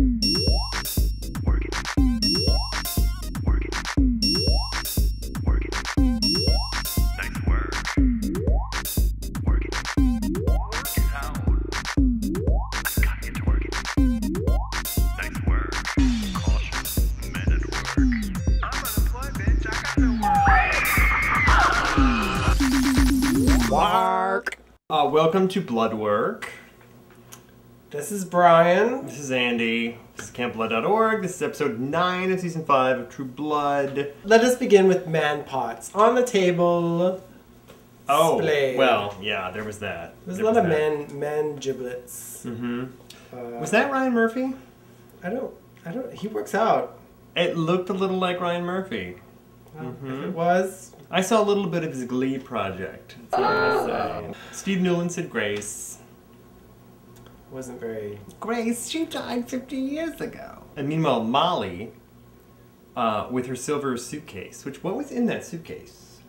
Work it. Work it. Work it. Nice work. Work it. Work it out. I gotta get to work it. Nice work. Caution. Men at work. I'm unemployed, bitch. I got no work. Mark. Welcome to Blood Work. This is Brian. This is Andy. This is CampBlood.org. This is episode 9 of season 5 of True Blood. Let us begin with man pots on the table. Oh, Splayed. well, yeah, there was that. There's There a lot was of that. man giblets. Was that Ryan Murphy? I don't. He works out. It looked a little like Ryan Murphy. Well, if it was. I saw a little bit of his Glee project. That's all I'm gonna say. Steve Newland said Grace. Wasn't very. Grace, she died 50 years ago. And meanwhile, Molly, with her silver suitcase, what was in that suitcase?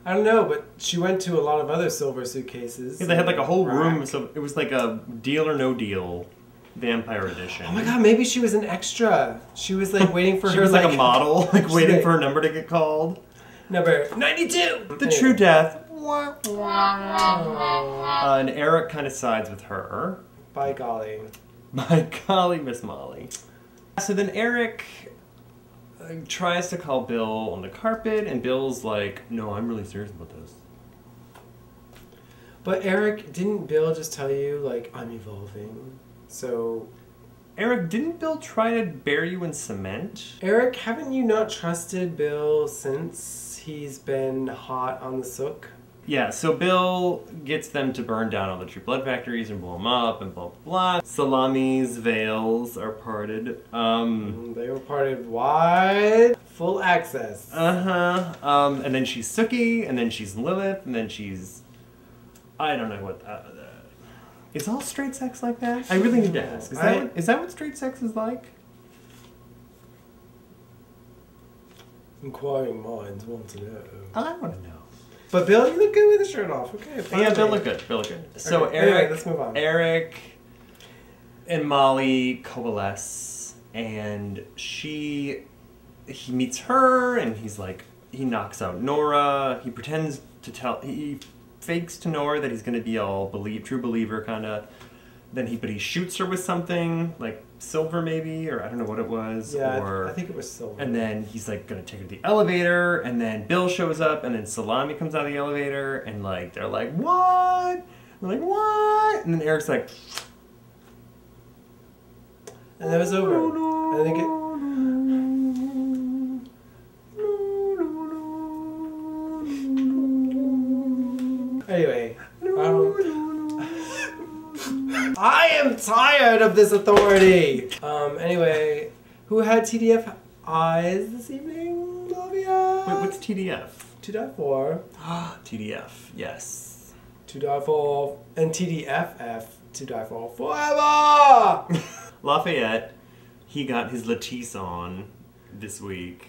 I don't know, but she went to a lot of other silver suitcases. Yeah, they had like a whole room, Rack. so it was like a Deal or No Deal vampire edition. Oh my god, maybe she was an extra. She was like waiting for She her was like a model, like she's waiting like- for her number to get called. Number 92! The true death. And Eric kind of sides with her. By golly. My golly, Miss Molly. So then Eric tries to call Bill on the carpet, and Bill's like, no, I'm really serious about this. But Eric, didn't Bill just tell you, like, I'm evolving? So... Eric, didn't Bill try to bury you in cement? Eric, haven't you not trusted Bill since he's been hot on the sook? Yeah, so Bill gets them to burn down all the True Blood factories and blow them up and blah, blah, blah. Salami's veils are parted. They were parted wide, full access. And then she's Sookie, and then she's Lilith, and then she's... I don't know what... is all straight sex like that? I really need to ask. Is that what straight sex is like? Inquiring minds want to know. I want to know. But Bill, you look good with the shirt off. Okay, fine. Yeah, Bill look good. Bill look good. So Okay, Eric, anyway, let's move on. Eric and Molly coalesce, and he meets her, and he's like, he knocks out Nora. He pretends to he fakes to Nora that he's going to be all true believer kind of. But he shoots her with something like silver maybe, or I don't know what it was. Yeah, or, I think it was silver. And then he's like gonna take her to the elevator, and then Bill shows up, and then Salami comes out of the elevator, and like they're like, what? They're like, what? And then Eric's like, and that was over. I think it. Anyway, I am tired of this authority. Anyway, who had TDF eyes this evening, Flavia? wait, what's TDF? 2.4. TDF, yes. 2.4 and TDFF 2.4 forever. Lafayette, he got his Latisse on this week.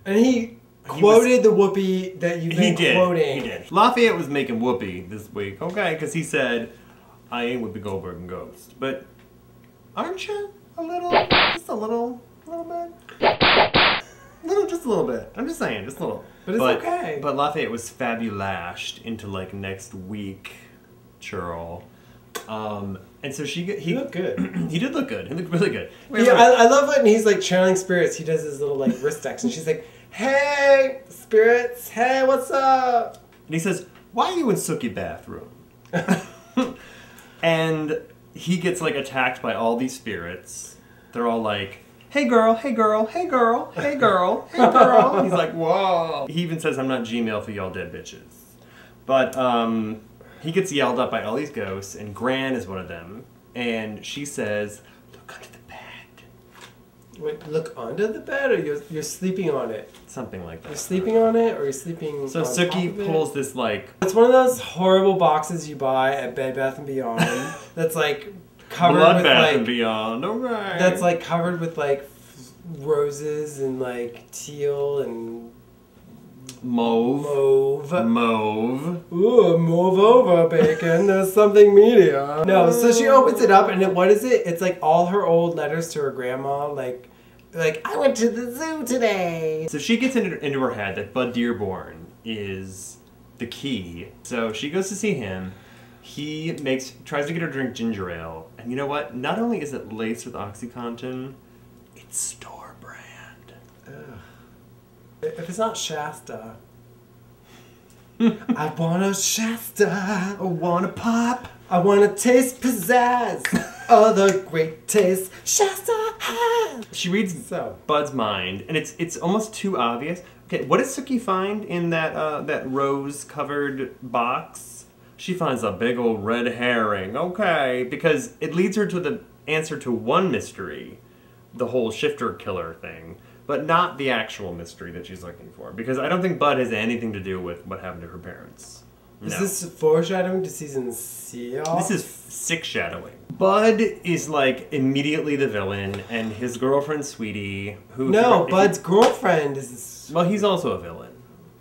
And he quoted the Whoopi that you've been quoting. He did. Lafayette was making Whoopi this week, okay, because he said, I ain't Whoopi Goldberg and Ghost. But aren't you a little? Just a little bit? Just a little bit. I'm just saying, just a little. But it's okay. But Lafayette was fabulashed into like next week, churl. And so he looked good. He did look good. He looked really good. Yeah, I love it when he's like channeling spirits. He does his little like wrist decks, and she's like, "Hey, spirits! Hey, what's up?" And he says, "Why are you in Sookie bathroom?" And he gets like attacked by all these spirits. They're all like, "Hey girl, hey girl, hey girl, hey girl, hey girl." And he's like, "Whoa!" He even says, "I'm not Gmail for y'all dead bitches." But he gets yelled at by all these ghosts, and Gran is one of them. And she says, "Look under the bed." Wait, look under the bed, or you're sleeping on it? Something like that. You're sleeping on it, or you're sleeping So on Sookie top of it? pulls this like It's one of those horrible boxes you buy at Bed Bath & Beyond that's like covered with Bloodbath like and Beyond. Okay. that's like covered with like roses and like teal and Mauve. Ooh, move over, bacon. There's something media. No, so she opens it up, and what is it? It's like all her old letters to her grandma, like I went to the zoo today. So she gets into her head that Bud Dearborn is the key. So she goes to see him. He tries to get her to drink ginger ale. And you know what? Not only is it laced with OxyContin, it's store brand. Ugh. If it's not Shasta. I want a Shasta. I want a pop. I want to taste pizzazz. All the great taste Shasta has. She reads Bud's mind, and it's almost too obvious. Okay, what does Sookie find in that rose-covered box? She finds a big old red herring. Okay, because it leads her to the answer to one mystery, the whole shifter killer thing, but not the actual mystery that she's looking for. Because I don't think Bud has anything to do with what happened to her parents. Is this foreshadowing to season 6? This is six shadowing. Bud is like immediately the villain, and his girlfriend Sweetie, who Bud's girlfriend is. Well, he's also a villain,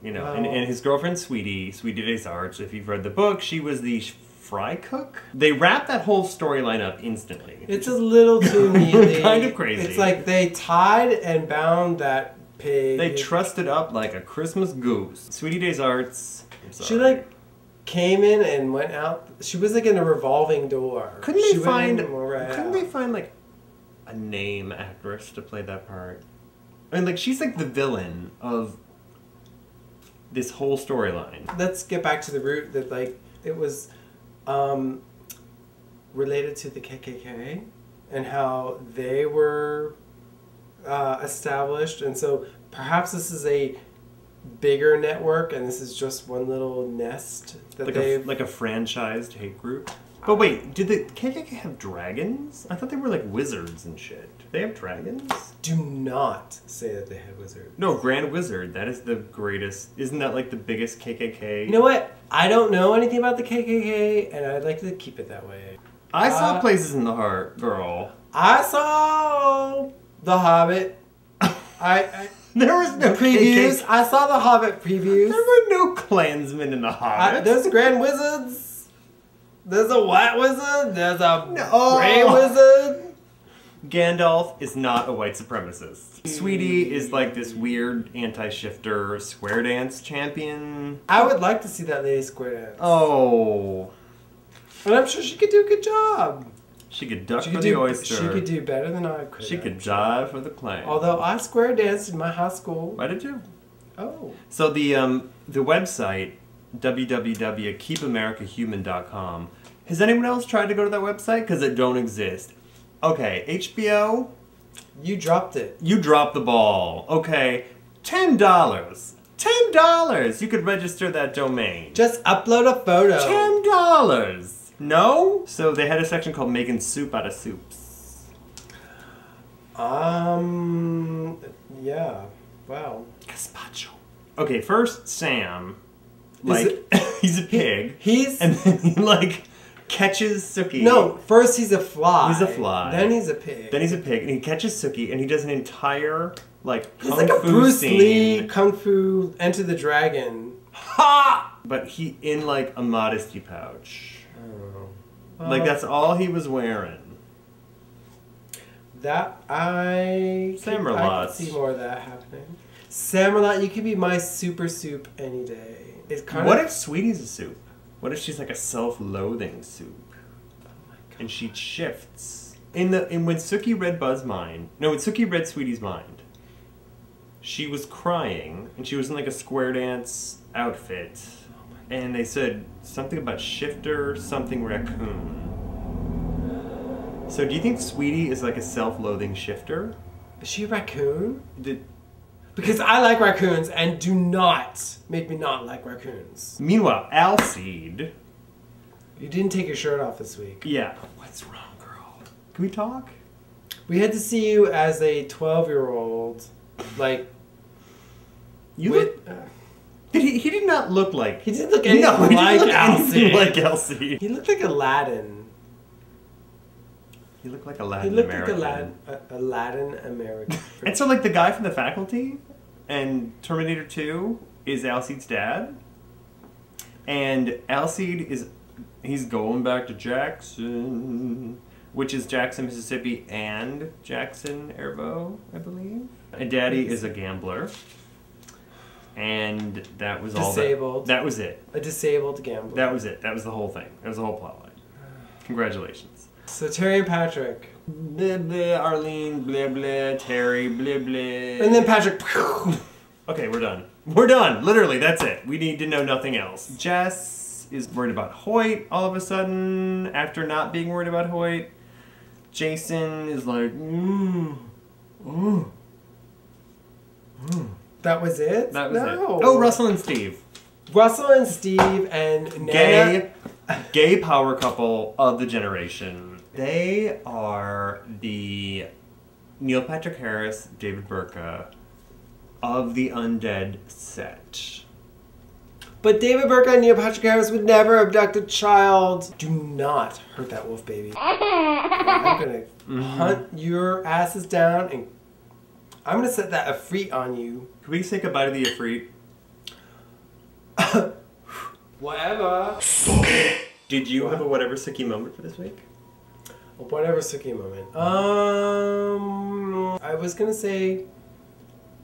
you know. Oh. And his girlfriend Sweetie des Arts. If you've read the book, she was the fry cook. They wrap that whole storyline up instantly. It's a little too neatly. Kind of crazy. It's like they tied and bound that pig. They trussed it up like a Christmas goose. Sweetie des Arts. She like came in and went out. She was like in a revolving door. Couldn't they find like a name actress to play that part? I mean, like, she's like the villain of this whole storyline. Let's get back to the root that like it was related to the KKK and how they were established, and so perhaps this is a bigger network, and this is just one little nest that like a franchised hate group. But wait, did the KKK have dragons? I thought they were like wizards and shit. Do they have dragons? Do not say that they had wizards. No, Grand Wizard. That is the greatest. Isn't that like the biggest KKK? You know what? I don't know anything about the KKK, and I'd like to keep it that way. I saw Places in the Heart, girl. I saw The Hobbit. There was no previews. KKK. I saw the Hobbit previews. There were no Klansmen in the Hobbit. There's Grand Wizards. There's a White Wizard. There's a Grey Wizard. Gandalf is not a white supremacist. Sweetie is like this weird anti-shifter square dance champion. I would like to see that lady square dance. Oh. And I'm sure she could do a good job. She could duck for the oyster. She could do better than I could. She could dive for the clam. Although I square danced in my high school. I did too. Oh. So the website, www.keepamericahuman.com, has anyone else tried to go to that website? Because it don't exist. Okay, HBO. You dropped it. You dropped the ball. Okay, $10. $10. You could register that domain. Just upload a photo. $10. No? So they had a section called Making Soup Out of Soups. Yeah. Wow. Gazpacho. Okay, first Sam, like, he's a pig. And then he, like, catches Sookie. No, first he's a fly. He's a fly. Then he's a pig. Then he's a pig, and he catches Sookie, and he does an entire, like, He's kung like a fu Bruce scene. Lee Kung Fu Enter the Dragon. Ha! But he, in, like, a modesty pouch. Oh. Like, that's all he was wearing. I could see more of that happening. Samarlot, you could be my super soup any day. It's kind What of... if Sweetie's a soup? What if she's like a self-loathing soup? Oh my God. And she shifts. When Sookie read Bud's mind, no, when Sookie read Sweetie's mind, she was crying, and she was in like a square dance outfit. And they said something about shifter, something raccoon. So do you think Sweetie is like a self-loathing shifter? Is she a raccoon? Because I like raccoons, and do not make me not like raccoons. Meanwhile, Alcide... You didn't take your shirt off this week. Yeah. What's wrong, girl? Can we talk? We had to see you as a 12-year-old, like... You look... He did not look like... He didn't look anything like Alcide. Like Alcide. He looked like Aladdin. He looked like a Latin He looked American. like a Latin American. And so, like, the guy from The Faculty and Terminator 2 is Alcide's dad. And Alcide he's going back to Jackson, which is Jackson, Mississippi and Jackson, Airvo, I believe. And Daddy is a gambler. And that was all. Disabled. That was it. A disabled gambler. That was it. That was the whole thing. That was the whole plotline. Congratulations. So Terry and Patrick. Blah, blah, Arlene, blah, blah, Terry, blah, blah. And then Patrick. Okay, we're done. We're done. Literally, that's it. We need to know nothing else. Jess is worried about Hoyt all of a sudden after not being worried about Hoyt. Jason is like, That was it? That was it. No. Oh, Russell and Steve. Russell and Steve and Nana. Gay power couple of the generation. They are the Neil Patrick Harris, David Burka of the Undead set. But David Burka and Neil Patrick Harris would never abduct a child. Do not hurt that wolf baby. I'm gonna hunt your asses down and I'm gonna set that Ifrit on you. Can we say goodbye to the Ifrit? Whatever. Did you have a whatever Suki moment for this week? Whatever Suki moment. I was gonna say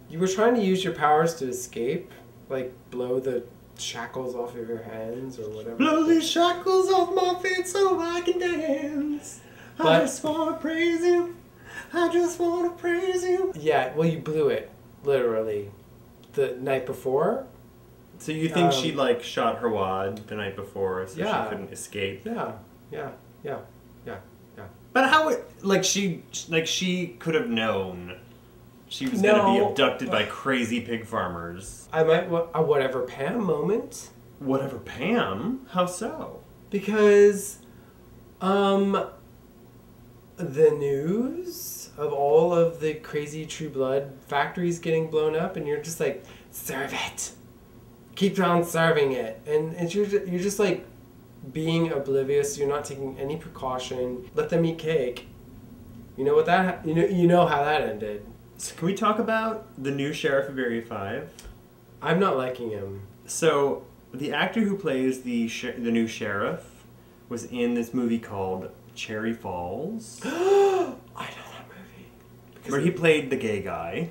you were trying to use your powers to escape, like blow the shackles off of your hands or whatever. Blow these shackles off my feet so I can dance. I just wanna praise you. I just wanna praise you. Yeah, well, you blew it literally the night before. So you think she like shot her wad the night before so Yeah. she couldn't escape? Yeah. But how she could have known she was gonna be abducted by crazy pig farmers. I might a whatever Pam moment. Whatever Pam? How so? Because the news of all of the crazy True Blood factories getting blown up and you're just like, serve it. Keep on serving it. And you're just like being oblivious, you're not taking any precaution. Let them eat cake. You know what that you know how that ended. So can we talk about the new sheriff of Area 5? I'm not liking him. So the actor who plays the new sheriff was in this movie called Cherry Falls. I know that movie. Where he played the gay guy.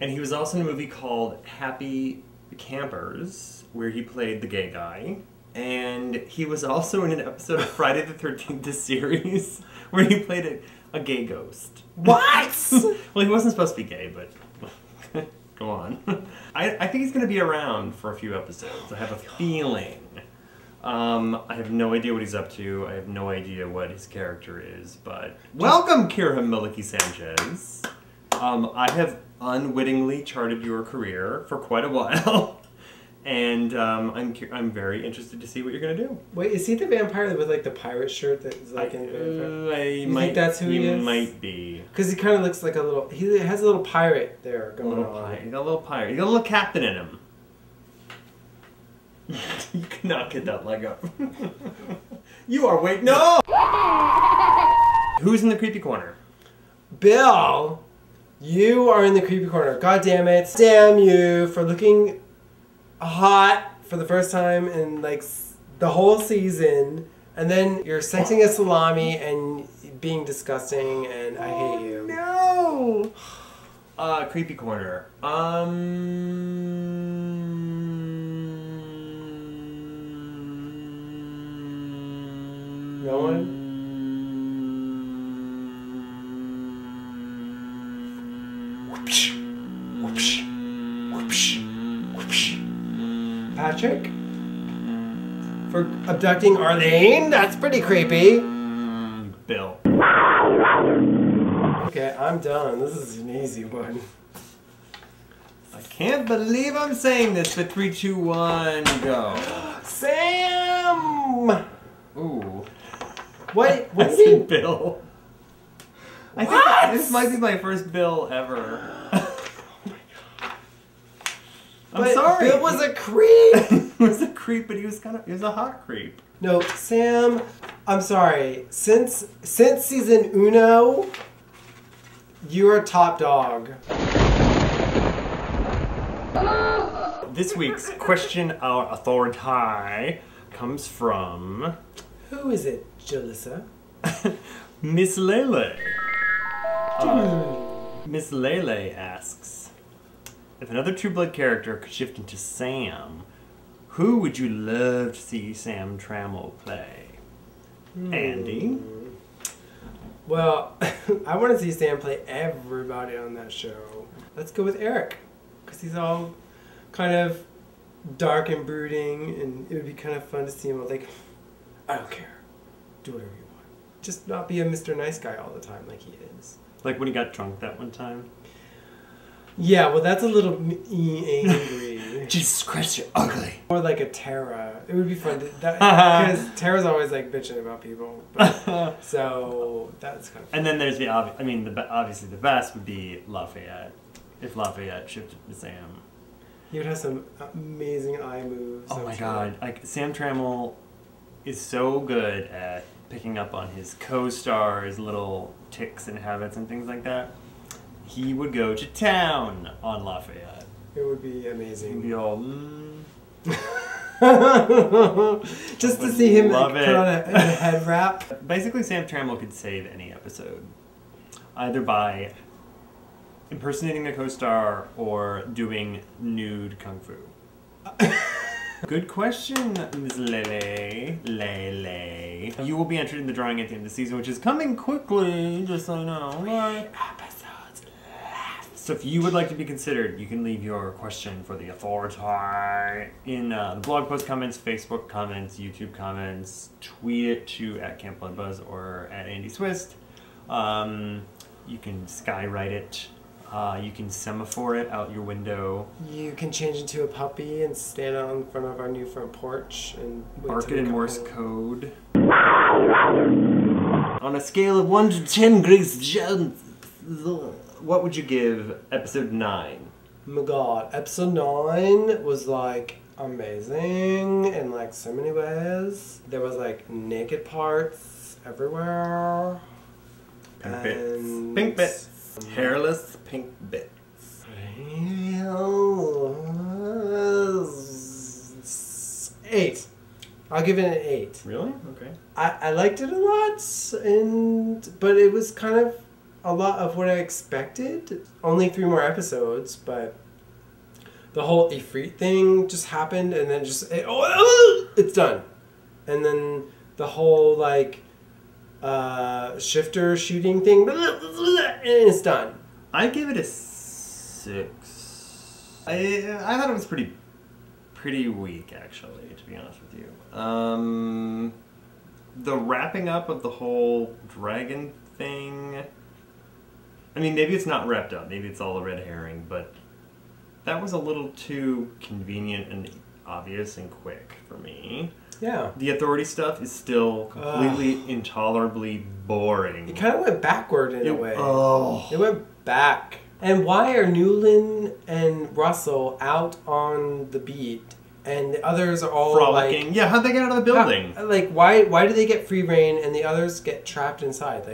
And he was also in a movie called Happy Campers, where he played the gay guy. And he was also in an episode of Friday the 13th, the series, where he played a gay ghost. What? Well, he wasn't supposed to be gay, but go on. I think he's going to be around for a few episodes. I have a feeling. I have no idea what he's up to. I have no idea what his character is, but welcome, Kira Maliki Sanchez. I have unwittingly charted your career for quite a while. And I'm very interested to see what you're gonna do. Wait, is he the vampire with like the pirate shirt that is like in Vampire? You think that's who he is? He might be. Because he kind of looks like a little. He has a little pirate there going on. He got a little pirate. He got a little captain in him. You cannot get that leg up. You are waiting. No. Who's in the creepy corner? Bill, you are in the creepy corner. God damn it! Damn you for looking hot for the first time in like the whole season, and then you're sexing a salami and being disgusting, and I hate you. No. Creepy corner. No one. Whoopsh, whoopsh, whoopsh, whoopsh. Patrick? For abducting Arlene? That's pretty creepy. Bill. Okay, I'm done. This is an easy one. I can't believe I'm saying this, but 3, 2, 1, go. Sam! Ooh. What do I you said mean? Bill. I What? think this might be my first Bill ever. I'm sorry. Bill was a creep! He was a creep, but he was a hot creep. No, Sam, I'm sorry. Since season uno, you're a top dog. This week's question our authority comes from Who is it, Jalissa? Miss Lele. Miss Lele asks, if another True Blood character could shift into Sam, who would you love to see Sam Trammell play? Andy? Well, I want to see Sam play everybody on that show. Let's go with Eric, because he's all kind of dark and brooding, and it would be kind of fun to see him like, I don't care. Do whatever you want. Just not be a Mr. Nice Guy all the time like he is. Like when he got drunk that one time? Yeah, well, that's a little angry. Jesus Christ, you're ugly. Or like a Tara. It would be fun to, because Tara's always like bitching about people. But, so that's kind of fun. And then there's the obvious. I mean, obviously the best would be Lafayette. If Lafayette shifted to Sam. He would have some amazing eye moves. Oh I'm my sure. God! Like Sam Trammell is so good at picking up on his co-stars' little tics and habits and things like that. He would go to town on Lafayette. It would be He'd amazing. be all. Just to see him like, Love put on a head wrap. Basically, Sam Trammell could save any episode, either by impersonating a co-star or doing nude kung fu. Good question, Ms. Lele. Lele. You will be entered in the drawing at the end of the season, which is coming quickly, just so you know. Episodes left. So if you would like to be considered, you can leave your question for the authority in the blog post comments, Facebook comments, YouTube comments, tweet it to @CampBloodBuzz or @AndySwist. You can skywrite it. You can semaphore it out your window. You can change into a puppy and stand out in front of our new front porch and wait Bark till it in we come Morse home. code. On a scale of 1 to 10 Grace Jones, what would you give episode 9? Oh my God, episode 9 was like amazing in like so many ways. There was like naked parts everywhere. Pink bits. And- Pink bits. Hairless pink bits. 8. I'll give it an 8. Really? Okay. I liked it a lot, but it was kind of a lot of what I expected. Only 3 more episodes, but the whole Ifrit thing just happened, and then it's done. And then the whole like shifter shooting thing, and it's done. I give it a 6. I thought it was pretty weak, actually, to be honest with you. The wrapping up of the whole dragon thing. I mean, maybe it's not wrapped up. Maybe it's all a red herring, but that was a little too convenient and obvious and quick for me. Yeah. The authority stuff is still completely intolerably boring. It kind of went backward in a way. Oh. It went back. And why are Newland and Russell out on the beat and the others are all Frolicking. Yeah, how'd they get out of the building? Why do they get free reign and the others get trapped inside?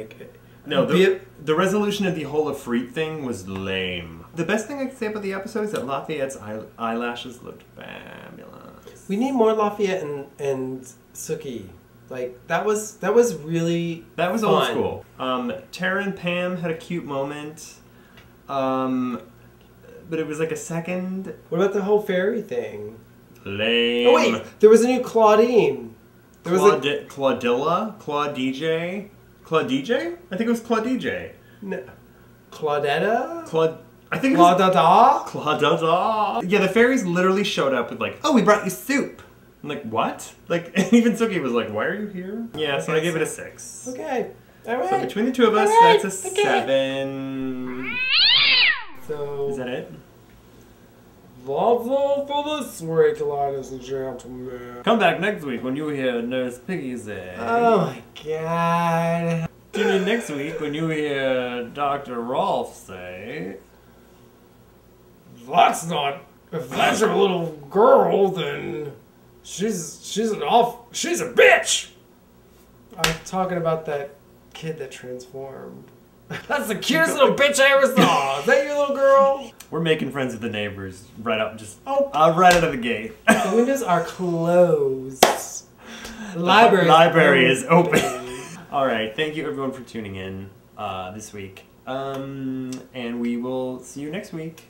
No, the resolution of the whole Ifrit thing was lame. The best thing I can say about the episode is that Lafayette's eyelashes looked fabulous. We need more Lafayette and Sookie. That was really That was fun. old school. Tara and Pam had a cute moment. But it was like a second. What about the whole fairy thing? Lame. Oh wait, there was a new Claudine. There was Claudilla? Claudij? Claudij? I think it was Claudij. Claudetta? I think it was Claudada? Claudada. Yeah, the fairies literally showed up with like, oh, we brought you soup. I'm like, what? Like, and even Sookie was like, why are you here? Yeah, so I gave it a 6. Okay. Alright. So between the two of us, Alright, that's a okay. 7. So Is that it? that's all for this week, ladies and gentlemen. Come back next week when you hear Nurse Piggy say. Oh my God. Tune in next week when you hear Dr. Rolf say. If that's your little girl, then she's a bitch. I'm talking about that kid that transformed. That's the cutest little bitch I ever saw. Is that your little girl? We're making friends with the neighbors right up, just Oh. right out of the gate. The windows are closed. The library is open. All right, thank you everyone for tuning in this week, and we will see you next week.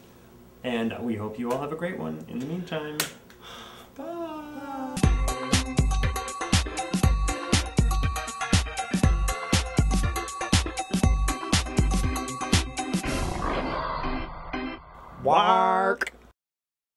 And we hope you all have a great one. In the meantime, bye. Bark.